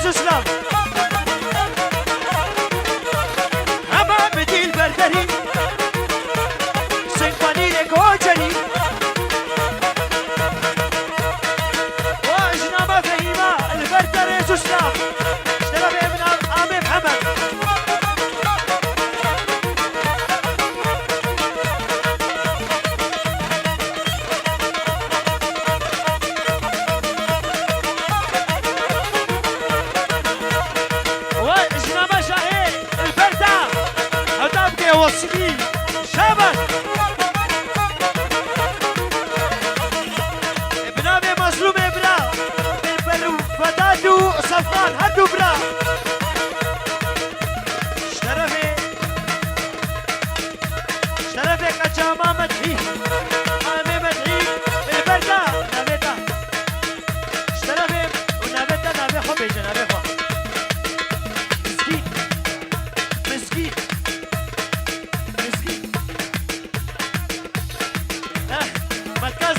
سوسلام اما بديل بردري سيمفوني لكوجري واجنامة فهيمة البردري سوسلام اشترى ابن عمي محمد وصلي شبك ابنامي مظلوم ابنا بالبلو فتادو صفان هدو برا شرفي كجاما مدحي عامي مدحي البردا نابتا شرفي ونابتا نابي حبي جنابي حب مسكين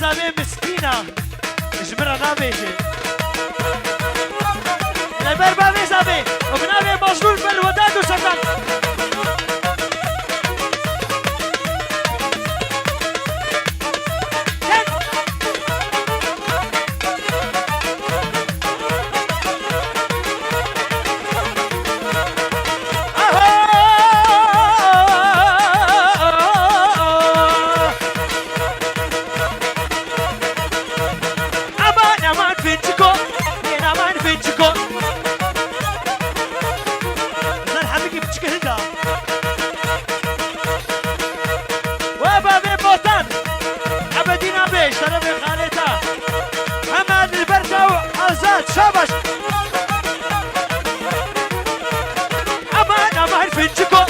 زابي مسكينة اجبرها نابيشي البر بابي زابي وبنابي مظلول بالوداد وسكن شابش امان فنجكو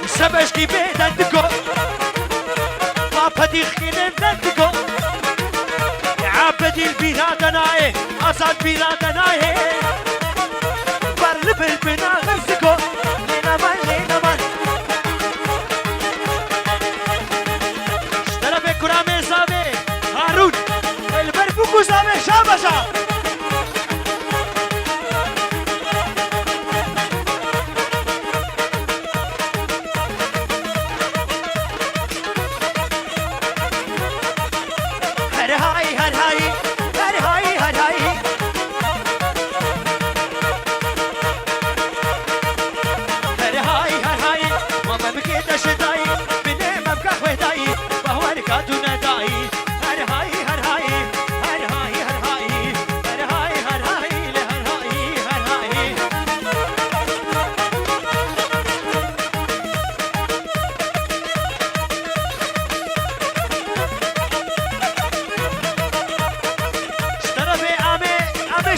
سبش كي بيدندكو ما بديخ كي نندكو عبدي البيرادناي أصاد بيرادناي برلب البنا غرزكو لينا من اشترى بكرامي زابي هارون البربوكو زابي شابشا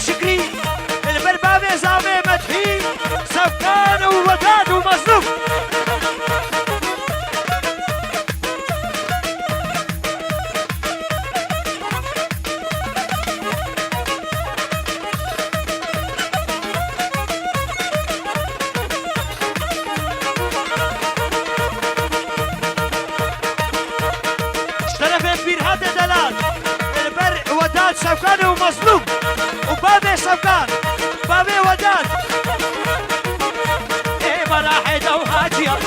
شكري البربابي زامي مدحي سفكان ووداد ومظلوم اشترف بيرهاد دلال البر وداد سفكان ومظلوم وبابي سفكان بابي وداد ايه براحدة وهاجية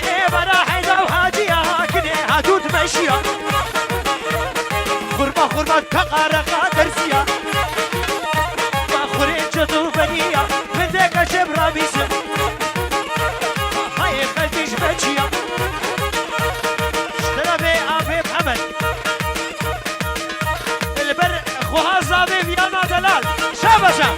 ايه براحدة وهاجية كني هدود ماشية غربة كقارقة درسية باخورين جدو بنية بدك شبرا بيسم هاي خلتيش بجية اشترى بي ابي محمد البر اخوها زابي فيانا دلال شابشا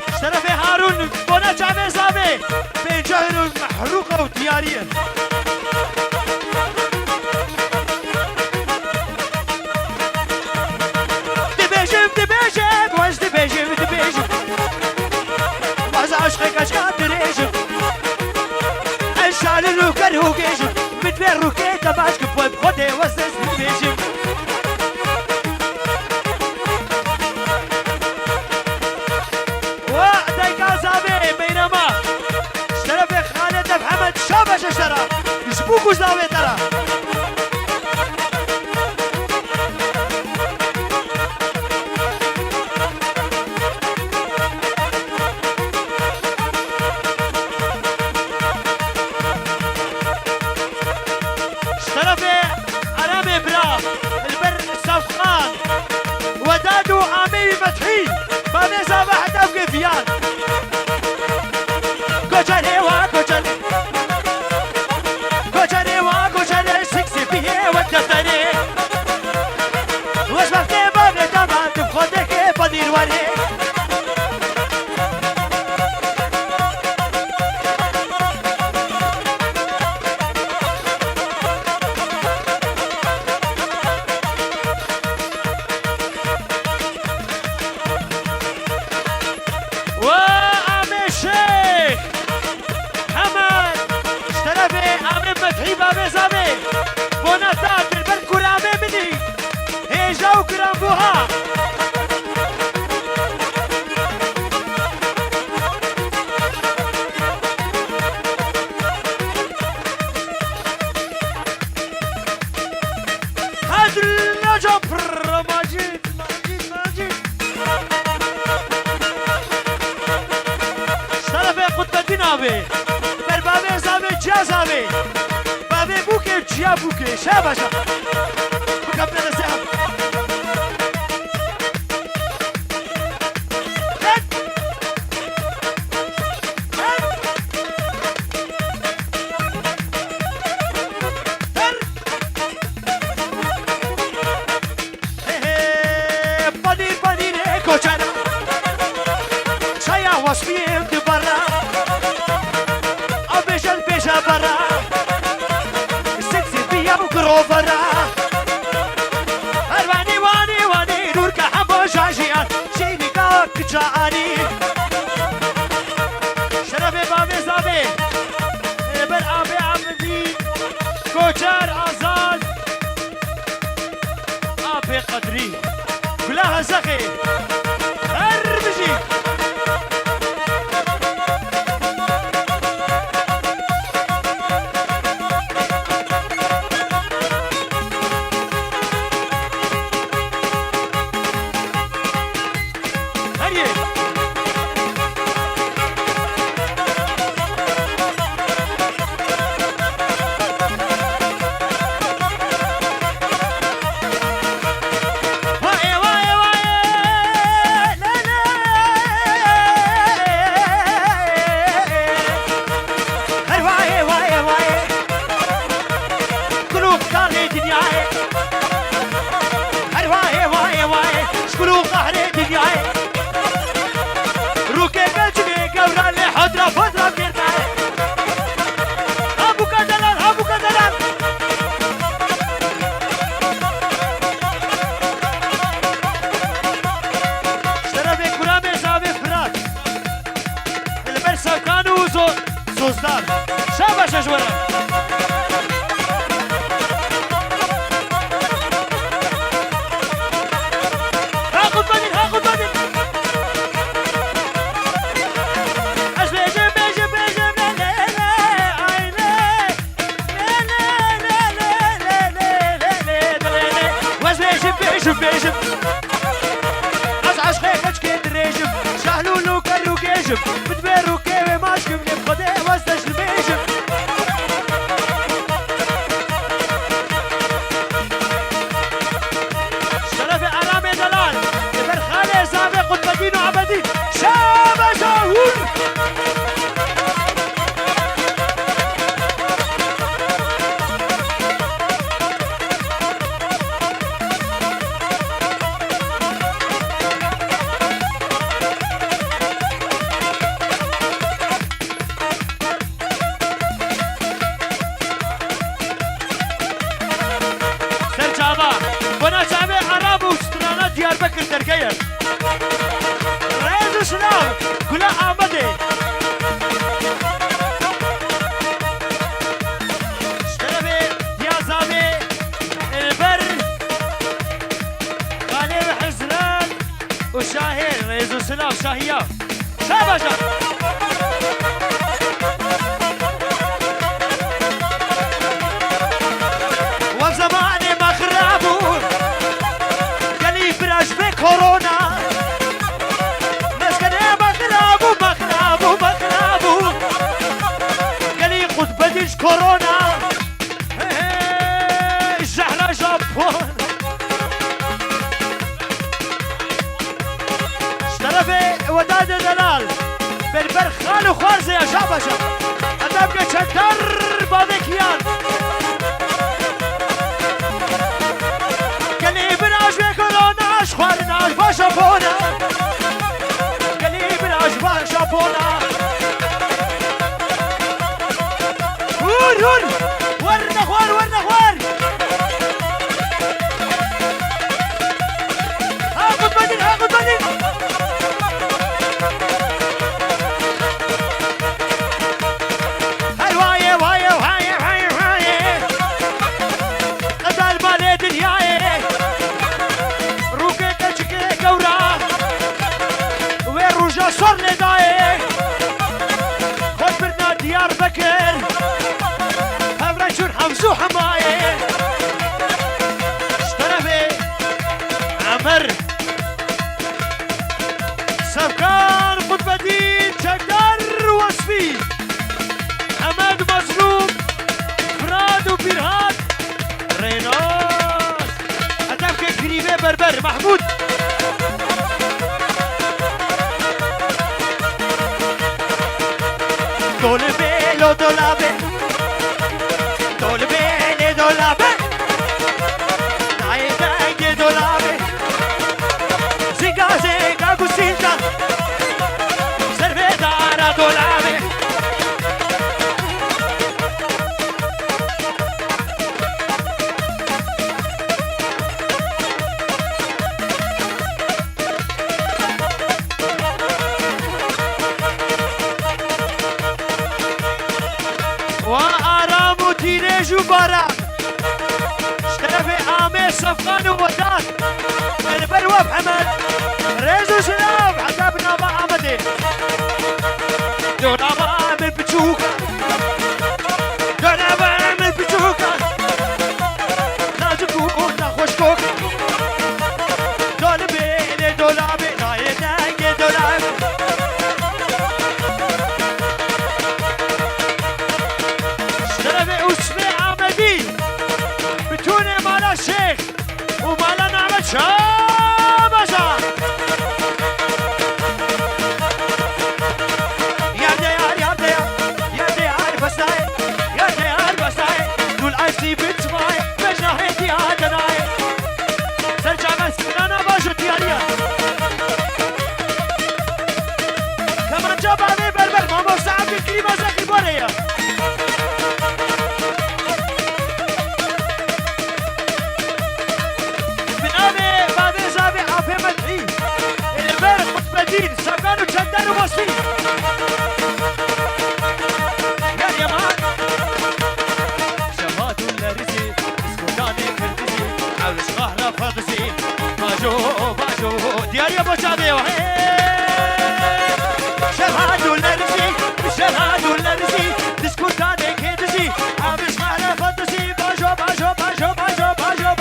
اشترى هارون بونا جامي زابي بجهر محروقة وتيارية عشقك اشكال دريجم الشعل الروكر هو جيجم بتبير روكيتا باشك بوي بخدي وزنس بيجم بيجا وكرامبوها هادر النجبر ماجد ماجد ماجد شرف قطب الدين أبي بربابي زابي جاز أبي بابي بوكي جيا بوكي شابشا بكبنا الزهب وصفيه برا أبيش البيشة برا السكسي بيا وكروفرا أرواني واني واني نورك حبو شاشيان شيني كاك جاني شرفي بابي زابي بن أبي عبدي كوشار آزاد أبي قدري كلها زخي هربجي زوزدار شاباش يا جوارة هاخد بدين هاخد بدين أجب أجب أجب لا لا لا أي لا لا لا لا لا لا لا لا واش أجب أجب أجب عش خيخش كيد ريجب شهلولو كروك يجب بتبيرو كيوي ماشكم نبخده وستش البيجب شرفي أرامي دلال يبر خالي زابي قطب الدين وعبدين شابا شاهور دياربكر تركيا رئيس السلام كلها آمده شرفي ديازابي البر غالب حزران وشاهين رئيس السلام شاهية شابشا وزماني مخرابون كورونا مسكني مخرابو مخرابو مخرابو قالي قد بديش كورونا الزحلة جابون شرفي وداد دلال بربر خالو خوارزي يا شابشا أدام كشتر بابكيان قالي بناجبي كورونا خوارناش باشا بونا قليبناش باشا بونا هور هور ورنا خوار ورنا خوار هاخد بدين هاخد بدين هاي واي واي واي واي واي البر سفكان قطب الدين شكر وصفي حماد مظلوم فراد وبرهان ريناس هتبكي كريمه بربر محمود دولبه لو دولابه دولبه لو دولابه نايدنگ دولابه زيغا زيغا گوسينتا سربه دارا دولابه وآرام و تیرج و باران اشترف عامر صفقان و ودان البر وبحمد ريز وسلام حسابنا مع عمدي دونا بعمل بتشوكا دونا بعمل بتشوكا نازكو نخوش كوكا دولبي دولابي نايدنگ دولابي الشيخ ومالا نعمل شابزة يا ديار يا ديار يا ديار بساي يا ديار بساي دول عايزي بنت ماي بجناحيتي يا دناي سرجع بس انا باجو دياريا كمان جاب علي بربر ماما ساعد الكريمة زكي بوريا سكانو تشدر وصفي يا اليمان شبات الرزي سكوتاني كردزي عاوز غهرة فضزي باجو باجو دياري ابو شادي شبات الرزي شبات الرزي سكوتاني كردزي عاوز غهرة فضزي باجو باجو باجو باجو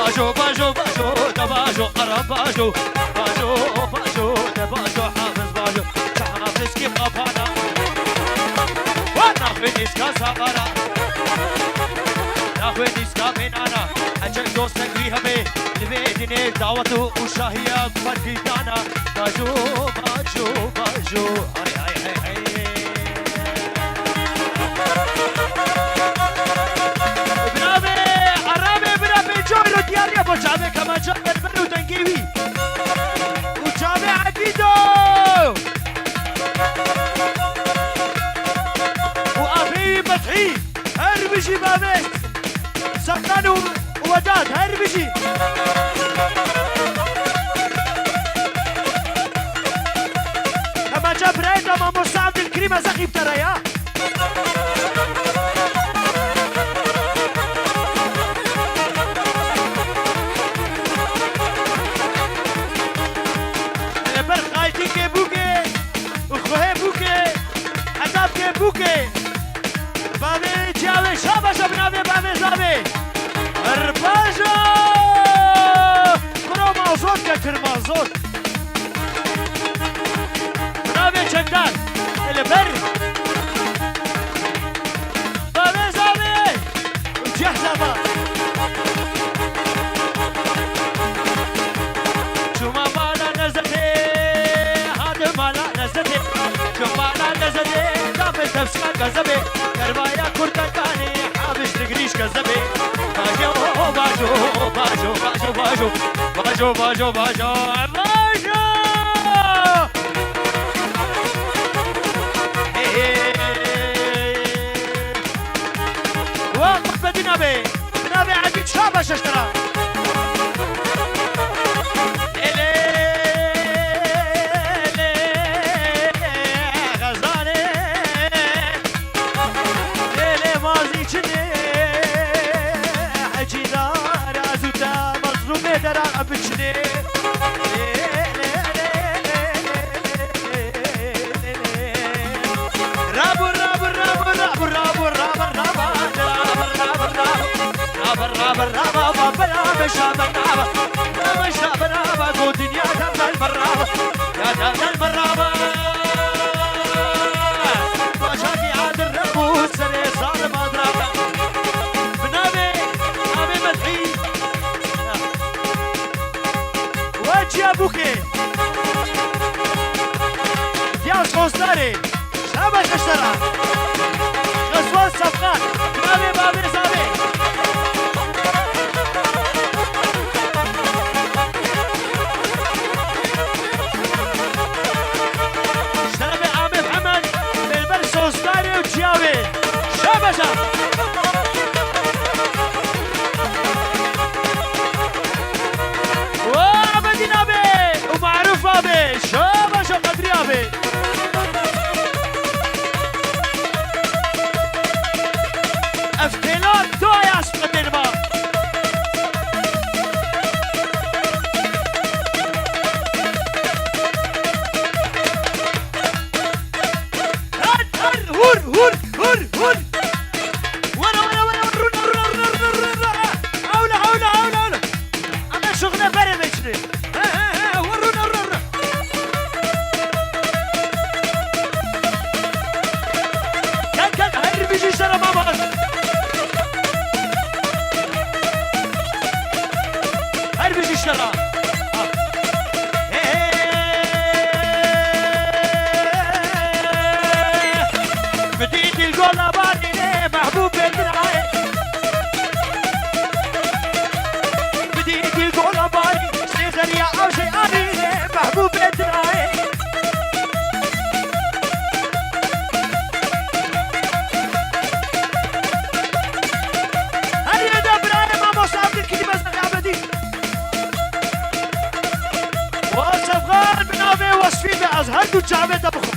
باجو باجو باجو قرب باجو باجو باجو باجو حافظ باجو حافظ كيف غفانا وناخذ اسكا صغرا ناخذ اسكا من انا اجل دوستك بيها بي لبيدني دعوته وشاهية فرقي دانا باجو باجو باجو هاي هاي هاي هاي جويلو دياريا بوشابي كما جاب البلو تنقيوي وشابي عبيدو وأبي فتحي هربشي بابي سقطان ووداد هربشي كما جاب ريدا ما مساعد الكريمة زخيب تريا بوكي بابي جاوي شابش بنابي بابي زابي رباجو كرو مازوت كتر مازوت بنابي شكتار البر بابي زابي وجهزة با شما بالا نزلتي هذا مالا نزلتي شما بالا نزلتي تفسير كذبة كربايا كرتكاني حابس تجريش كذبة باجو باجو باجو باجو باجو باجو باجو باجو باجو وقف بدنابي بنابي عبيد شابش اشترى بچنه رابو رابو رابو رابو شابنابة يا شابنابة قو دنيا دم المرابة يا دم المرابة باشاكي عاد الربوس سري صار مضربة بنابي نابي مدحي وجه ابوكي دياس غوصداري شابك اشترى غزوان صفقان بنابي بابي زابي غوصداري وجياوي شابشة وعبدي نابي ومعروف ابي شابشة قدري ابي افتلون دويا اسفقدين ما هردو جامعه بخو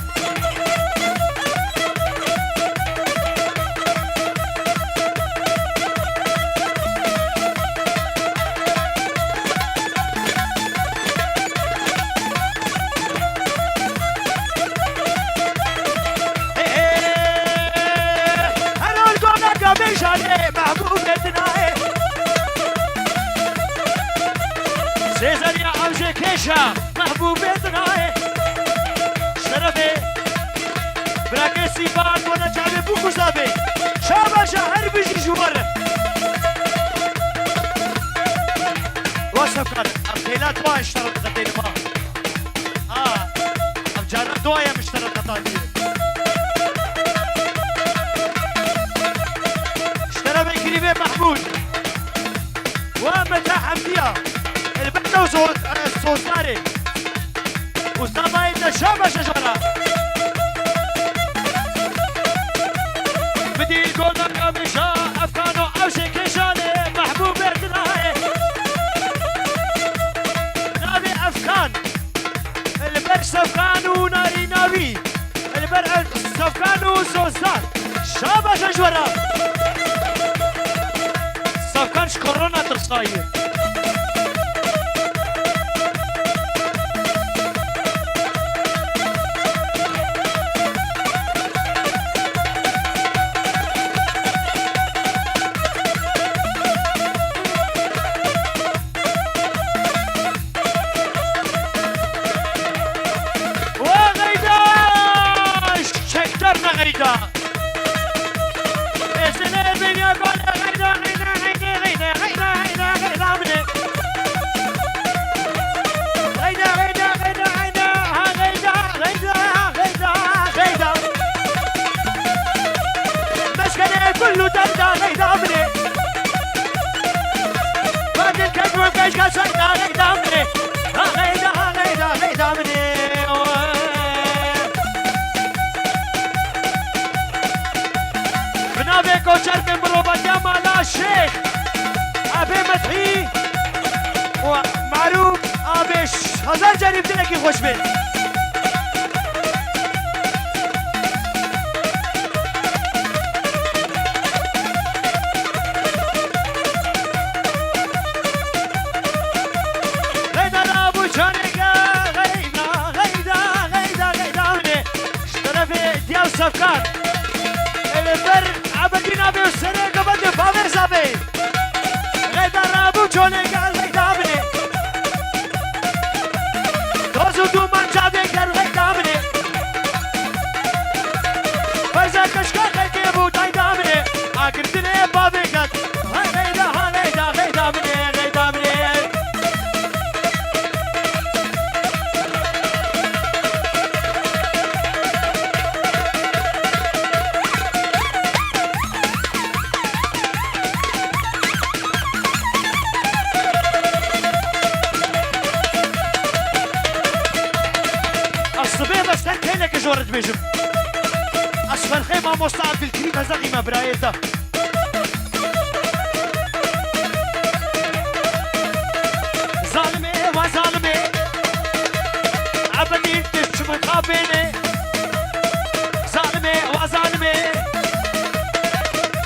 هرول قونا قابل شاني محبوب اتنائي سيزر يا عوجي كيشا محبوب اتنائي براكي سيبان وانا جابي بوكو زابي شاباشا هر بيجي جوار واسف كان ابتيلات دواء اشترط قتين ما ابجانا دواء مشترط قتالي اشترى بكريمي محمود ومتى حمدية البنة وصوصاري وصابا إنه شاباشا جوارا بدي قولك أمشا أفكانو أوشي كيشاني محبوب اعتنائي نابي أفكان البر سفكان وناري نابي البر سفكان وسوزان شاباشا جوارا سفكان شكورونا ترصاير كله تبدا غيدا مني بعد الكذب والكيش كسرنا غيدا مني غيدا مني بنابي كوشر من بروباتيا مالا الشيخ ابي مدحي ومعروف ابي هزار جانب دلكي خوش بي سفكان البر عبدين ابي والسنه قبل بابر زابي غير ابو جوني قال مستعد بالكريم هذا قيمة برايته ظالمي وظالمي عبدي تشم مقابلي ظالمي وظالمي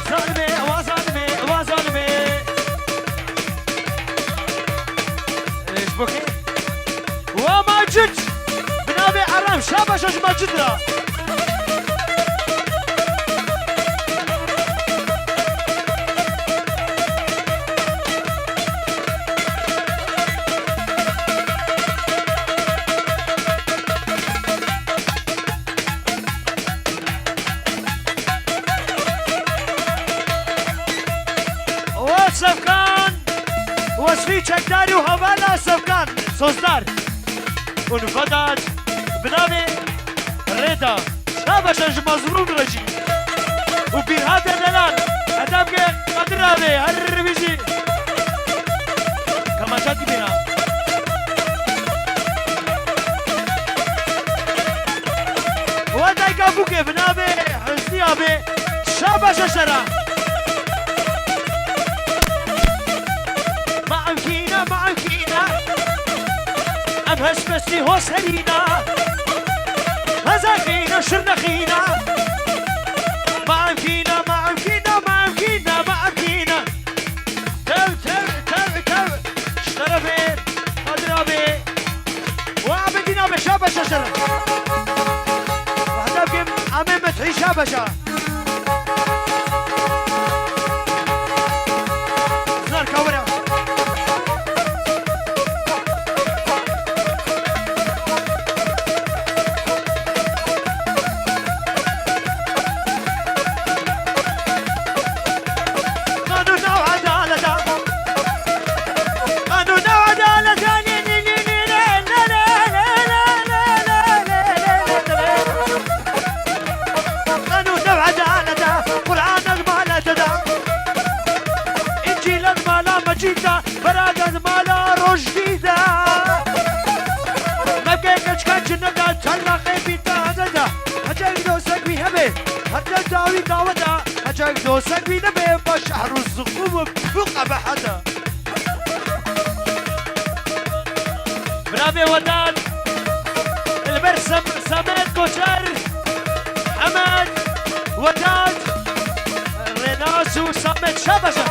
ظالمي وظالمي وظالمي ايش بكي وماجد بنابي عرام شابش ماجد لا سفكان وصفي چکداری و حوالا سفكان سوزدار ونفداد بنامي ريدا شابشنج مظلوم رجي وبهذا دلال ادم قدرابي هر بيجي كما جاتي بنا وداي كابوكي بنامي حسني ابي شابش شرا معن فينا أمهش بسي هو سرينا هزا فينا شرنا خينا معن فينا معن فينا معن فينا معن فينا تو اشترفين قدرابي وعبدنا بشابة شجرة وحدا بكم عمين متحي شابشة زنار كورا جيدا براغد مالا روش جديدة مكي كچ ندا تلاقي بيتا هذا هجاك دوسك بي هبه هجاك داوي داودا هجاك دوسك بي نبه بشهر الزقوم بفوق بحدا برافي وداد البرسم سميت كوشر حمد وداد ريناس وسميت شبشة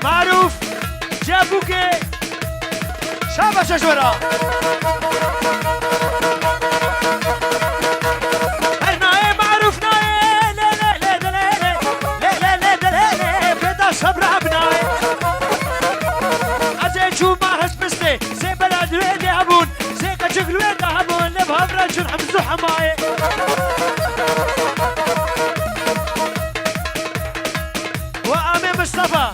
معروف جابوكي شابش شجرة هرناي معروف ناي لا لا لا لا لا لا لا لا بدا صبر ابناي ازي شو ما هسبستي زي بلد وين يهبون زي كشكل وين يهبون لبها برجل حمزو حماي وامي مصطفى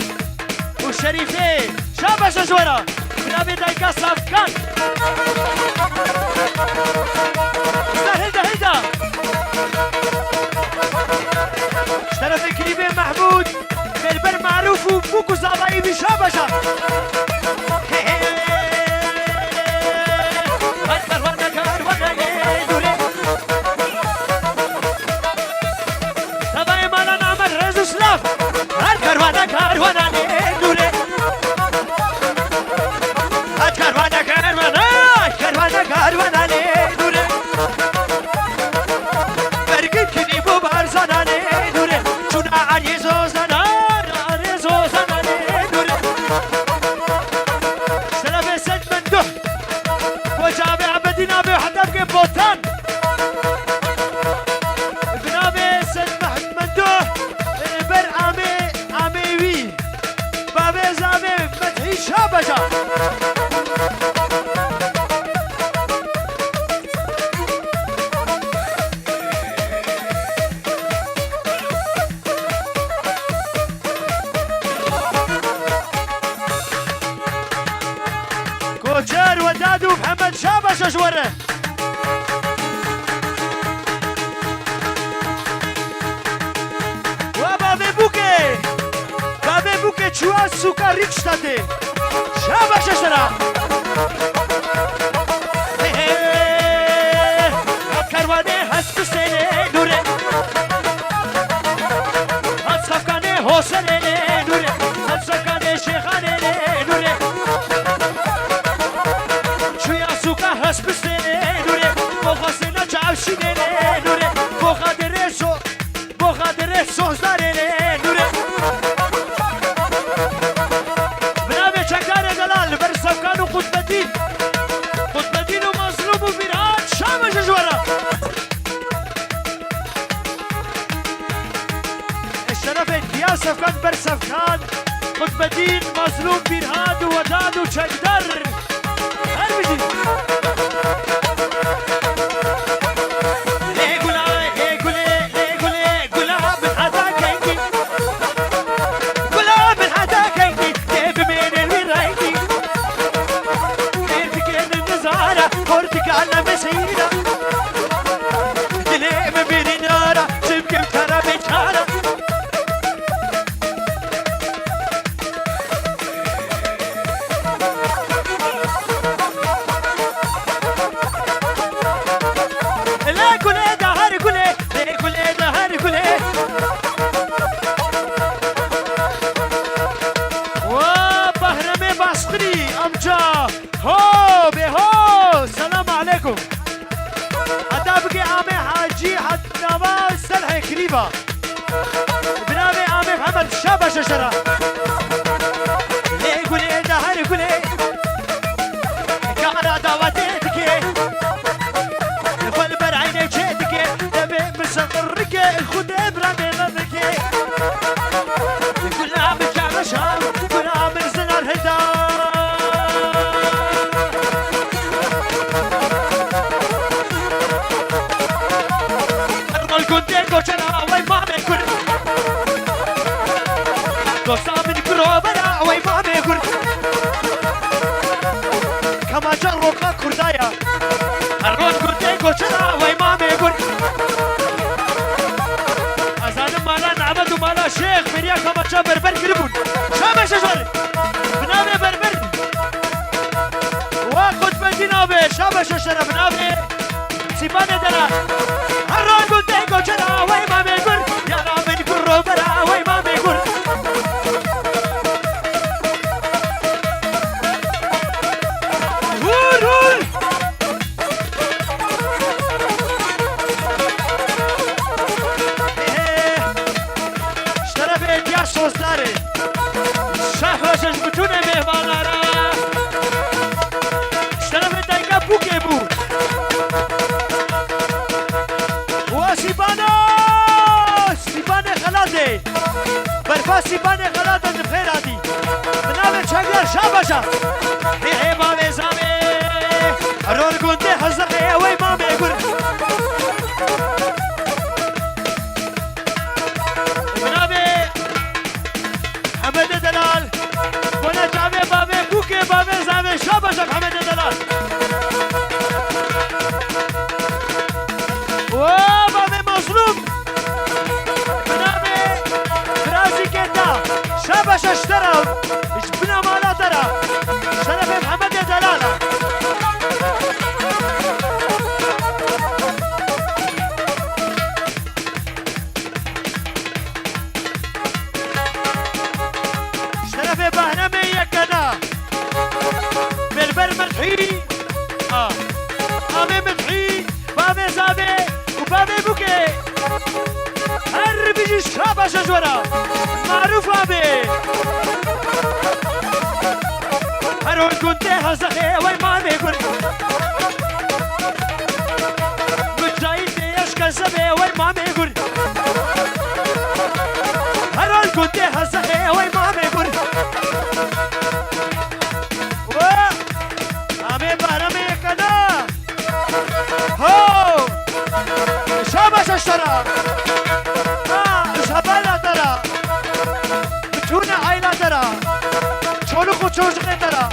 وشريفين شابش جورا بنابي دايكا صفكان هيدا اشترف كريمين محمود بالبر معروف وبوكو زعباي بشابشة تبعي مالا نعمل رزو سلاف هالكروانا كروانا نوري كروانا اشتاده شابش اشترا کروانه هست سنه نوره هست خفکانه حسنه نوره هست خفکانه شیخانه نوره شویا سوکا هست بسنه نوره بخواسته چاوشینه نوره بخاطر سوزداره نوره بنابه چکدار دلال بر سفکان و قطب الدین و مظلوم و بیران شامش جوارا الشرف انتياز سفكان بر سفكان قطب الدين مظلوم بيرهاد وداد وشقدر هربجي بنامي عامي محمد شابش شرا ليه قولي دهر قولي كارا دواتيتك فالبر عيني جيتك دبي مسقرك خد برامي غمك كل عام جعل شهر كل عام زنار هدار أرمل كنتي كوشنا من كروبنا وي مامي كرد كما جربنا كردايا الرود كردي كوشنا وي مامي كرد أزان مالا نعبد ومالا شيخ مريا كما جابر بربون شامش شجر بنابي بربر واخد بدينابي شامش شجر بنابي سيباني دلا الرود كردي كوشنا وي مامي كرد يا من كروبنا وي مامي كرد شهوشش بتونه مهمانارا شرف دایگا بوکه بود و سیبان خلاده برفا سیبان خلاده دفخیر آدی بنابه چنگر شابشا هی مامه زامه رول گنده حزقه وی مامه گر بنابه حمد دلال ولا جامع بابي بوكي بابي زامي شابشك حمد دلال وبابي مظلوم بنابي برازي كيتا شابش اشترى اشبنا مالا ترى شرف محمد دلال آمي مدحي بابي زابي وبابي بوكي هر بيجي شابة شجورة معروف بابي هرون كنت هزخي وي مامي كن مجايد ديش كزبي وي مامي كن هرون كنت هزخي وي مامي كن اشترى شبالا ترى بتونه عيلة ترى شولوك وشوشك ترى